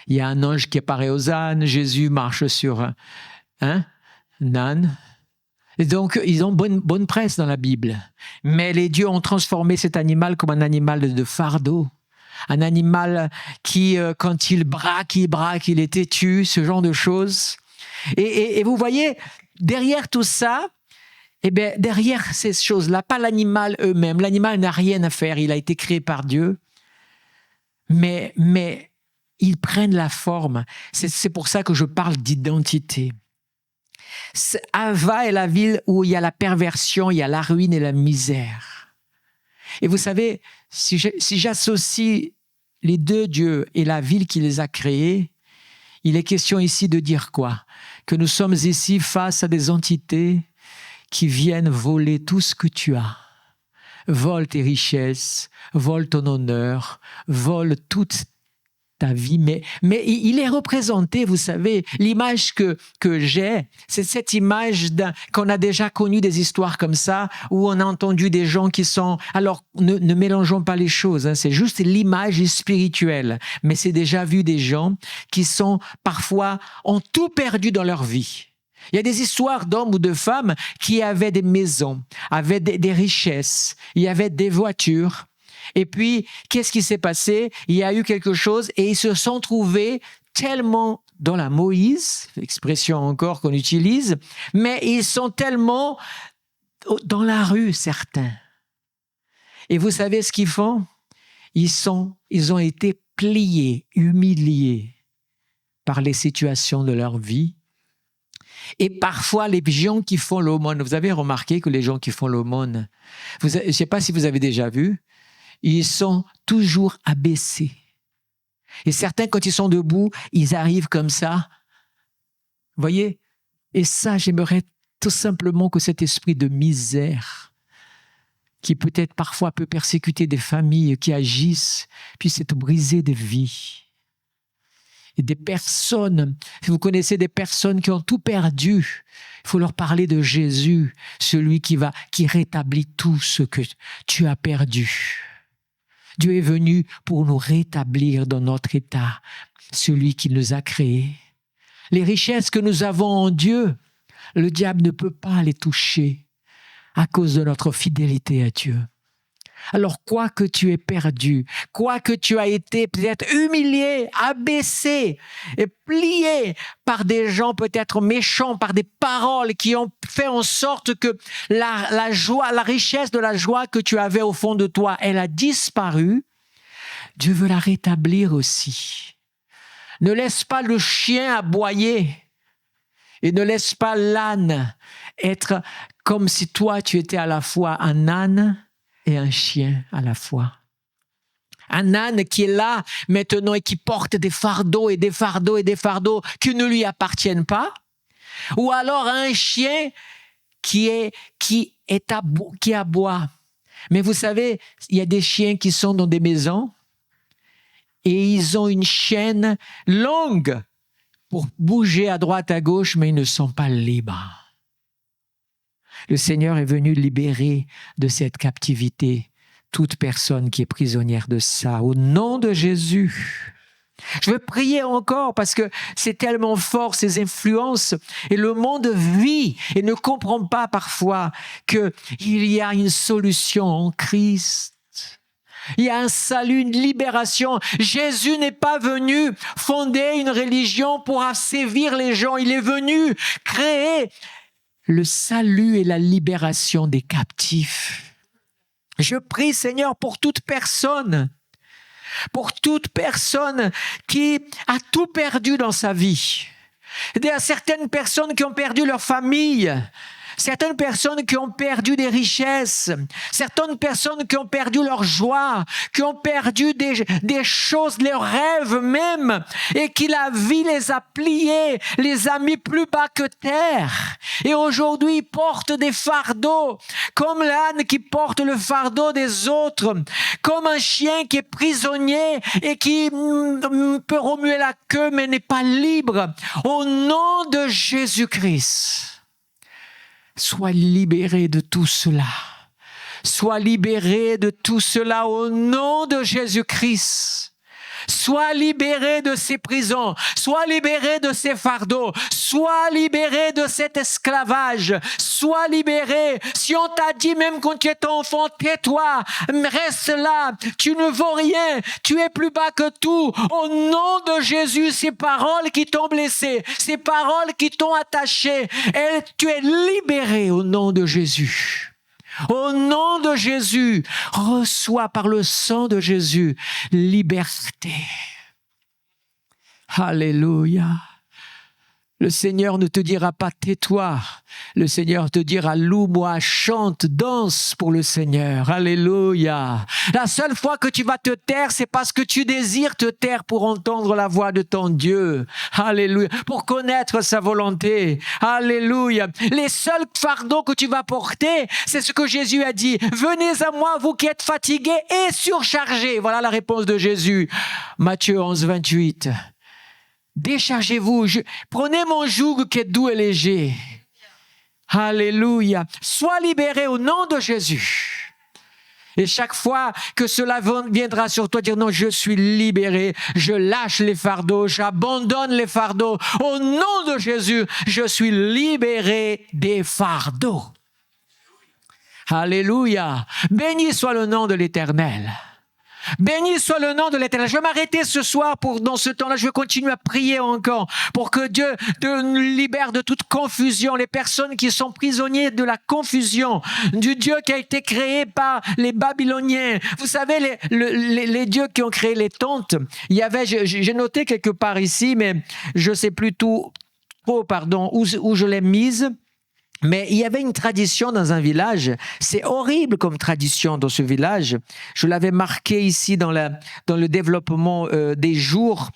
Il y a un ange qui apparaît aux ânes, Jésus marche sur un âne. Et donc, ils ont bonne presse dans la Bible. Mais les dieux ont transformé cet animal comme un animal de fardeau. Un animal qui, quand il braque, il est têtu, ce genre de choses. Et vous voyez, derrière tout ça, eh bien, derrière ces choses-là, pas l'animal eux-mêmes. L'animal n'a rien à faire, il a été créé par Dieu. Mais ils prennent la forme. C'est pour ça que je parle d'identité. Hava est la ville où il y a la perversion, il y a la ruine et la misère. Et vous savez, si j'associe les deux dieux et la ville qui les a créés, il est question ici de dire quoi? Que nous sommes ici face à des entités qui viennent voler tout ce que tu as. Volent tes richesses, volent ton honneur, volent toute ta vie. Mais il est représenté, vous savez, l'image que j'ai, c'est cette image qu'on a déjà connu des histoires comme ça, où on a entendu des gens qui sont... Alors, ne mélangeons pas les choses, hein, c'est juste l'image spirituelle. Mais c'est déjà vu des gens qui sont parfois, ont tout perdu dans leur vie. Il y a des histoires d'hommes ou de femmes qui avaient des maisons, avaient des richesses, il y avait des voitures. Et puis, qu'est-ce qui s'est passé? Il y a eu quelque chose et ils se sont trouvés tellement dans la Moïse, expression encore qu'on utilise, mais ils sont tellement dans la rue, certains. Et vous savez ce qu'ils font? Ils ont été pliés, humiliés par les situations de leur vie. Et parfois, les gens qui font l'aumône, vous avez remarqué que les gens qui font l'aumône, je ne sais pas si vous avez déjà vu, ils sont toujours abaissés. Et certains, quand ils sont debout, ils arrivent comme ça. Vous voyez? Et ça, j'aimerais tout simplement que cet esprit de misère, qui peut-être parfois peut persécuter des familles qui agissent, puisse être brisé des vies. Et des personnes, si vous connaissez des personnes qui ont tout perdu, il faut leur parler de Jésus, celui qui rétablit tout ce que tu as perdu. Dieu est venu pour nous rétablir dans notre état, celui qui nous a créés. Les richesses que nous avons en Dieu, le diable ne peut pas les toucher à cause de notre fidélité à Dieu. Alors, quoi que tu aies perdu, quoi que tu as été peut-être humilié, abaissé et plié par des gens peut-être méchants, par des paroles qui ont fait en sorte que la joie, la richesse de la joie que tu avais au fond de toi, elle a disparu, Dieu veut la rétablir aussi. Ne laisse pas le chien aboyer et ne laisse pas l'âne être comme si toi tu étais à la fois un âne et un chien à la fois. Un âne qui est là maintenant et qui porte des fardeaux et des fardeaux et des fardeaux qui ne lui appartiennent pas. Ou alors un chien qui aboie. Mais vous savez, il y a des chiens qui sont dans des maisons et ils ont une chaîne longue pour bouger à droite, à gauche, mais ils ne sont pas libres. Le Seigneur est venu libérer de cette captivité toute personne qui est prisonnière de ça, au nom de Jésus. Je veux prier encore parce que c'est tellement fort ces influences et le monde vit et ne comprend pas parfois qu'il y a une solution en Christ. Il y a un salut, une libération. Jésus n'est pas venu fonder une religion pour assévir les gens. Il est venu créer le salut et la libération des captifs. Je prie, Seigneur, pour toute personne qui a tout perdu dans sa vie. Il y a certaines personnes qui ont perdu leur famille, certaines personnes qui ont perdu des richesses, certaines personnes qui ont perdu leur joie, qui ont perdu des choses, leurs rêves même, et qui la vie les a pliés, les a mis plus bas que terre. Et aujourd'hui, ils portent des fardeaux, comme l'âne qui porte le fardeau des autres, comme un chien qui est prisonnier et qui peut remuer la queue mais n'est pas libre. Au nom de Jésus-Christ, sois libéré de tout cela. Sois libéré de tout cela au nom de Jésus-Christ. Sois libéré de ces prisons. Sois libéré de ces fardeaux. Sois libéré de cet esclavage. Sois libéré. Si on t'a dit même quand tu es enfant, tais-toi, reste là. Tu ne vaux rien. Tu es plus bas que tout. Au nom de Jésus, ces paroles qui t'ont blessé, ces paroles qui t'ont attaché, tu es libéré au nom de Jésus. Au nom de Jésus, reçois par le sang de Jésus liberté. Alléluia. Le Seigneur ne te dira pas tais-toi. Le Seigneur te dira loue-moi, chante, danse pour le Seigneur. Alléluia. La seule fois que tu vas te taire, c'est parce que tu désires te taire pour entendre la voix de ton Dieu. Alléluia. Pour connaître sa volonté. Alléluia. Les seuls fardeaux que tu vas porter, c'est ce que Jésus a dit. Venez à moi, vous qui êtes fatigués et surchargés. Voilà la réponse de Jésus. Matthieu 11, 28. Déchargez-vous, prenez mon joug qui est doux et léger. Alléluia. Sois libéré au nom de Jésus. Et chaque fois que cela viendra sur toi, dire non, je suis libéré, je lâche les fardeaux, j'abandonne les fardeaux. Au nom de Jésus, je suis libéré des fardeaux. Alléluia. Béni soit le nom de l'Éternel. Béni soit le nom de l'Éternel. Je vais m'arrêter ce soir dans ce temps-là. Je vais continuer à prier encore pour que Dieu nous libère de toute confusion. Les personnes qui sont prisonniers de la confusion, du Dieu qui a été créé par les Babyloniens. Vous savez, les dieux qui ont créé les tentes, il y avait, j'ai noté quelque part ici, mais je ne sais plus trop, où je l'ai mise. Mais il y avait une tradition dans un village, c'est horrible comme tradition dans ce village. Je l'avais marqué ici dans le développement des jours.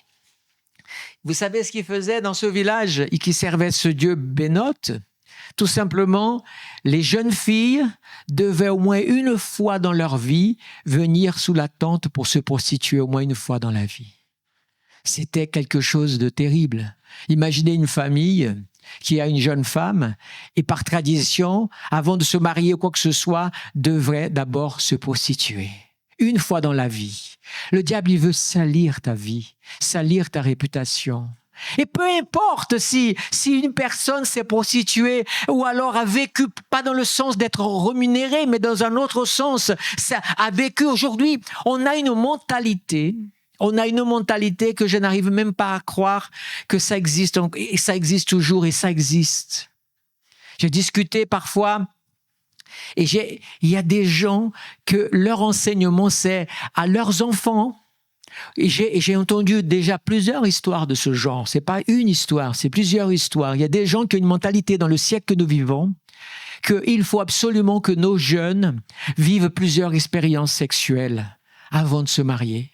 Vous savez ce qu'ils faisaient dans ce village et qui servait ce dieu Bénote? Tout simplement, les jeunes filles devaient au moins une fois dans leur vie venir sous la tente pour se prostituer au moins une fois dans la vie. C'était quelque chose de terrible. Imaginez une famille qui a une jeune femme et par tradition, avant de se marier ou quoi que ce soit, devrait d'abord se prostituer. Une fois dans la vie. Le diable, il veut salir ta vie, salir ta réputation. Et peu importe si une personne s'est prostituée ou alors a vécu, pas dans le sens d'être rémunérée, mais dans un autre sens, a vécu aujourd'hui, on a une mentalité que je n'arrive même pas à croire que ça existe, et ça existe toujours, et ça existe. J'ai discuté parfois, et il y a des gens que leur enseignement, c'est à leurs enfants, et j'ai entendu déjà plusieurs histoires de ce genre. C'est pas une histoire, c'est plusieurs histoires. Il y a des gens qui ont une mentalité dans le siècle que nous vivons, qu'il faut absolument que nos jeunes vivent plusieurs expériences sexuelles avant de se marier.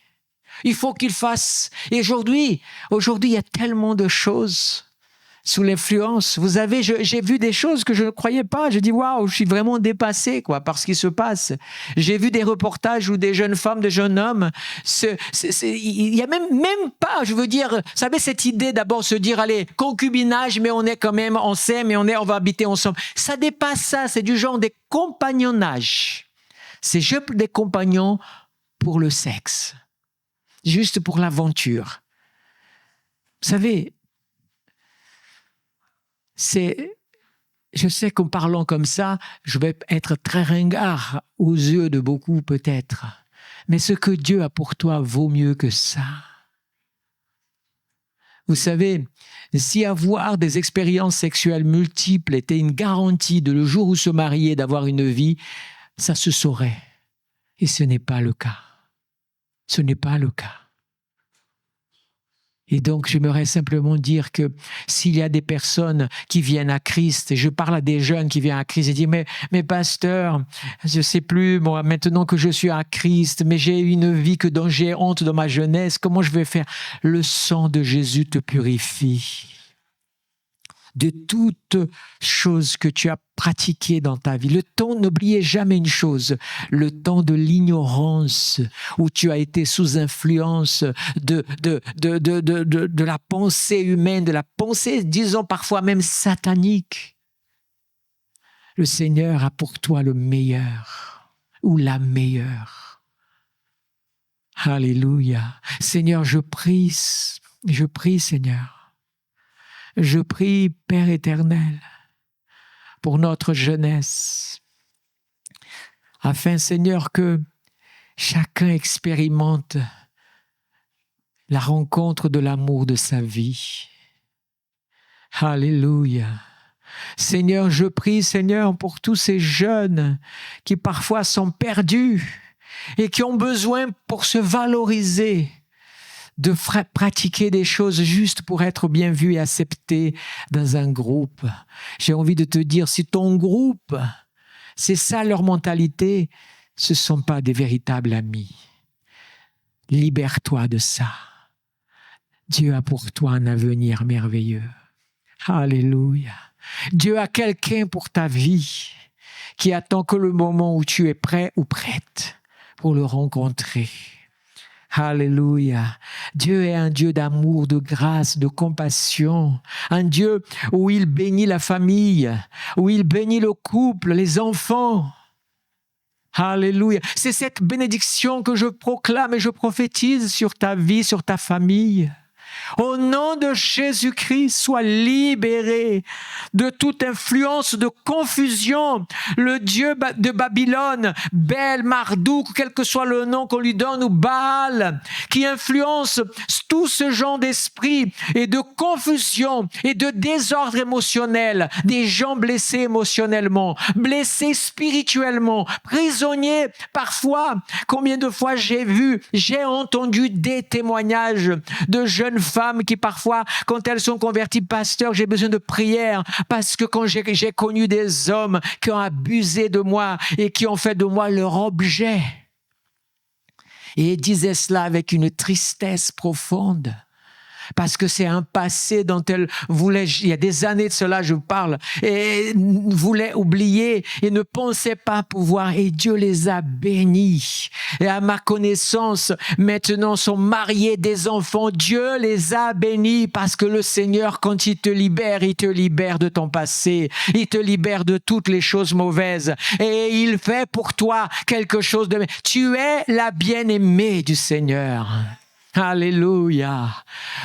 Il faut qu'ils fassent. Et aujourd'hui, il y a tellement de choses sous l'influence. Vous savez, j'ai vu des choses que je ne croyais pas. Je dis, waouh, je suis vraiment dépassé, par ce qui se passe. J'ai vu des reportages où des jeunes femmes, des jeunes hommes, il y a même pas, je veux dire, vous savez, cette idée d'abord se dire, allez, concubinage, mais on est quand même, on s'aime et on va habiter ensemble. Ça dépasse ça, c'est du genre des compagnonnages. C'est juste des compagnons pour le sexe. Juste pour l'aventure. Vous savez, je sais qu'en parlant comme ça, je vais être très ringard aux yeux de beaucoup peut-être. Mais ce que Dieu a pour toi vaut mieux que ça. Vous savez, si avoir des expériences sexuelles multiples était une garantie de le jour où se marier, d'avoir une vie, ça se saurait. Et ce n'est pas le cas. Ce n'est pas le cas. Et donc, j'aimerais simplement dire que s'il y a des personnes qui viennent à Christ, et je parle à des jeunes qui viennent à Christ et disent mais pasteur, je sais plus, moi, maintenant que je suis à Christ, mais j'ai une vie dont j'ai honte dans ma jeunesse, comment je vais faire? Le sang de Jésus te purifie de toute chose que tu as pratiquée dans ta vie. Le temps, n'oubliez jamais une chose, le temps de l'ignorance, où tu as été sous influence de la pensée humaine, de la pensée, disons parfois même satanique. Le Seigneur a pour toi le meilleur, ou la meilleure. Alléluia. Seigneur, je prie, Seigneur. Je prie, Père éternel, pour notre jeunesse, afin, Seigneur, que chacun expérimente la rencontre de l'amour de sa vie. Alléluia. Seigneur, je prie, Seigneur, pour tous ces jeunes qui parfois sont perdus et qui ont besoin pour se valoriser de pratiquer des choses juste pour être bien vu et accepté dans un groupe. J'ai envie de te dire, si ton groupe, c'est ça leur mentalité, ce ne sont pas des véritables amis. Libère-toi de ça. Dieu a pour toi un avenir merveilleux. Alléluia. Dieu a quelqu'un pour ta vie qui attend que le moment où tu es prêt ou prête pour le rencontrer. Alléluia. Dieu est un Dieu d'amour, de grâce, de compassion. Un Dieu où il bénit la famille, où il bénit le couple, les enfants. Alléluia. C'est cette bénédiction que je proclame et je prophétise sur ta vie, sur ta famille. Au nom de Jésus-Christ, sois libéré de toute influence de confusion. Le Dieu de Babylone, Bel, Marduk, quel que soit le nom qu'on lui donne, ou Baal, qui influence tout ce genre d'esprit et de confusion et de désordre émotionnel, des gens blessés émotionnellement, blessés spirituellement, prisonniers parfois. Combien de fois j'ai entendu des témoignages de jeunes femmes qui parfois, quand elles sont converties, pasteur, j'ai besoin de prière parce que quand j'ai connu des hommes qui ont abusé de moi et qui ont fait de moi leur objet. Et elles disaient cela avec une tristesse profonde. Parce que c'est un passé dont elle voulait, il y a des années de cela, je parle, et voulait oublier et ne pensait pas pouvoir. Et Dieu les a bénis. Et à ma connaissance, maintenant sont mariés des enfants. Dieu les a bénis parce que le Seigneur, quand il te libère de ton passé. Il te libère de toutes les choses mauvaises. Et il fait pour toi quelque chose de... Tu es la bien-aimée du Seigneur. Alléluia.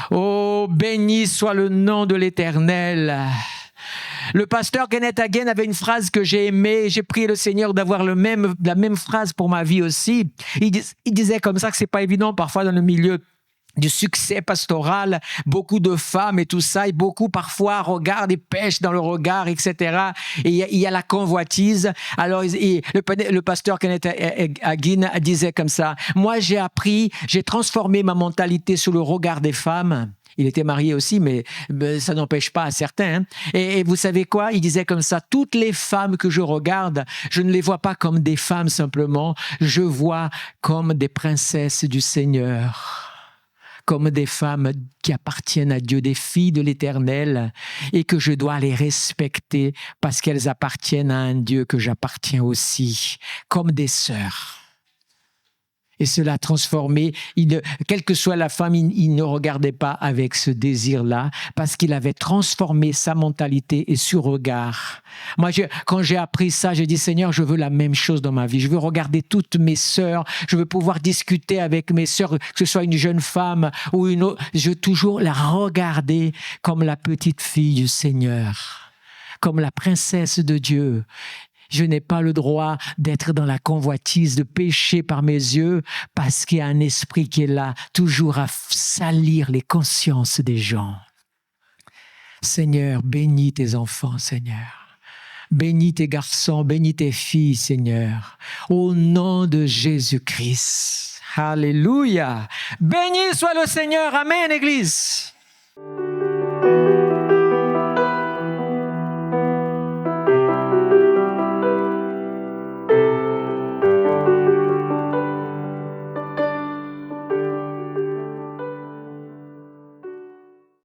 Oh, béni soit le nom de l'Éternel. Le pasteur Kenneth Hagin avait une phrase que j'ai aimée. J'ai prié le Seigneur d'avoir la même phrase pour ma vie aussi. Il disait comme ça que c'est pas évident parfois dans le milieu du succès pastoral, beaucoup de femmes et tout ça, et beaucoup parfois regardent et pêchent dans le regard, etc. Et il y a la convoitise. Alors, le pasteur Kenneth Hagin disait comme ça, moi j'ai transformé ma mentalité sur le regard des femmes. Il était marié aussi, mais ça n'empêche pas à certains. Hein. Et vous savez quoi? Il disait comme ça, toutes les femmes que je regarde, je ne les vois pas comme des femmes simplement, je vois comme des princesses du Seigneur. Comme des femmes qui appartiennent à Dieu, des filles de l'Éternel, et que je dois les respecter parce qu'elles appartiennent à un Dieu que j'appartiens aussi, comme des sœurs. Et cela a transformé, quelle que soit la femme, il ne regardait pas avec ce désir-là, parce qu'il avait transformé sa mentalité et ce regard. Moi, quand j'ai appris ça, j'ai dit, Seigneur, je veux la même chose dans ma vie. Je veux regarder toutes mes sœurs, je veux pouvoir discuter avec mes sœurs, que ce soit une jeune femme ou une autre. Je veux toujours la regarder comme la petite fille du Seigneur, comme la princesse de Dieu. Je n'ai pas le droit d'être dans la convoitise, de pécher par mes yeux, parce qu'il y a un esprit qui est là, toujours à salir les consciences des gens. Seigneur, bénis tes enfants, Seigneur. Bénis tes garçons, bénis tes filles, Seigneur. Au nom de Jésus-Christ. Alléluia. Béni soit le Seigneur. Amen, Église.